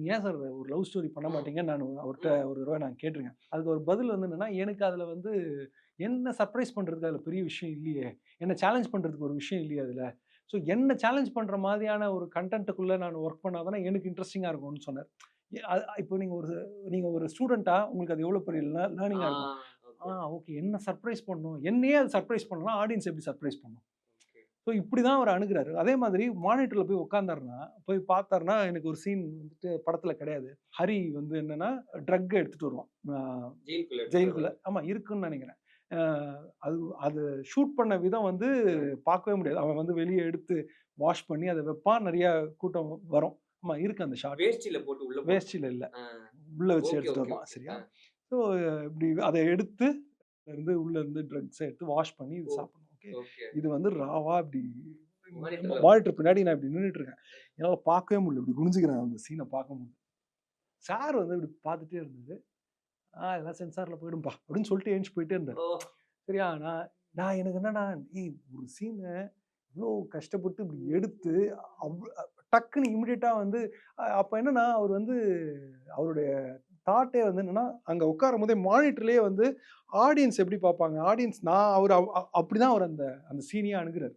நீங்க ஏன் சார் ஒரு லவ் ஸ்டோரி பண்ண ம். மாட்டீங்கன்னு நான் அவர்ட்ட ம். ஒரு தடவ நான் கேட்டுருக்கேன். அதுக்கு ஒரு பதில் வந்து என்னன்னா, எனக்கு அதுல வந்து என்ன சர்ப்ரைஸ் பண்றதுக்கு அதுல பெரிய விஷயம் இல்லையே! என்ன சேலஞ்ச் பண்றதுக்கு ஒரு விஷயம் இல்லையே அதுல. ஸோ என்ன சேலஞ்ச் பண்ற மாதிரியான ஒரு கன்டென்ட்க்குள்ள நான் வொர்க் பண்ணா தானே எனக்கு இன்ட்ரஸ்டிங்கா இருக்கும்னு சொன்னாரு. எ அ இப்போ நீங்க ஒரு ஸ்டூடெண்ட்டா உங்களுக்கு அது எவ்வளோ பெரிய ஆ லேர்னிங்கா இருக்கும். ஓகே. ஓகே. என்ன சர்ப்ரைஸ் பண்ணணும். என்னையே அது சர்ப்ரைஸ் பண்ணலனா, ஆடியன்ஸ் எப்படி சர்ப்ரைஸ் பண்ணும்? ஓகே. ஸோ இப்படி தான் அவரு அணுகுறாரு. அதே மாதிரி மானிட்டர்ல போய் உட்கார்ந்தாருன்னா, போய் பார்த்தாருன்னா, எனக்கு ஒரு சீன் வந்துட்டு படத்துல கிடையாது. ஹரி வந்து என்னன்னா, ட்ரக் எடுத்துட்டு வருவான். ஜெயிலுக்குள்ள எடுத்துட்டு ஜெயிலுக்குள்ள. வருவாரு. ஆமா இருக்குன்னு நெனைக்கிறேன். அ அது அது ஷூட் பண்ண விதம் வந்து பார்க்கவே முடியாது. அவன் வந்து வெளிய எடுத்து வாஷ் பண்ணி அத வைப்பான். நெறைய கூட்டம் வரும். ஆமா இருக்கு அந்த ஷாட். வேஷ்டில போட்டு உள்ள வேஷ்டில போட்டுருப்பாரு. இல்ல. ஆ. உள்ள வச்சு ஓகே, எடுத்துட்டு ஓகே, வருவான். ஓகே. சரியா? ஸோ இப்படி அத எடுத்து உள்ள இருந்து ட்ரக்ஸ எடுத்து வாஷ் பண்ணி இது ஓ! சாப்பிடணும். ஓகே. ஓகே. இது வந்து ராவா இப்படி மானிட்டர்ல மானிட்டர் பின்னாடி நான் இப்படி நின்னுட்டு இருக்கேன். என்னால பார்க்கவே முடியல. இப்படி குனிஞ்சுக்கிறேன் அந்த சீன பார்க்கும்போது. சார் வந்து இப்படி பார்த்துட்டே இருந்தாரு. இதெல்லாம் சென்சார்ல போயிடும்பா அப்படின்னு சொல்லிட்டு எந்திச்சு போயிட்டே இருந்தாரு. ஓ! சரியா? நான் நான் எனக்கு என்னன்னா, ஒரு சீன இவ்ளோ கஷ்டப்பட்டு இப்படி எடுத்து அவ் டக்குன்னு இமிடியேட்டா வந்து அப்ப என்னன்னா, அவரு வந்து அவருடைய தாட்டே வந்து என்னன்னா, அங்க உட்காரும்போதே மானிட்டர்லயே வந்து ஆடியன்ஸ் எப்படி பார்ப்பாங்க? ஆடியன்ஸ் நான் அவரு அப்படிதான் அவர் அந்த அந்த சீனையே அணுகுறாரு.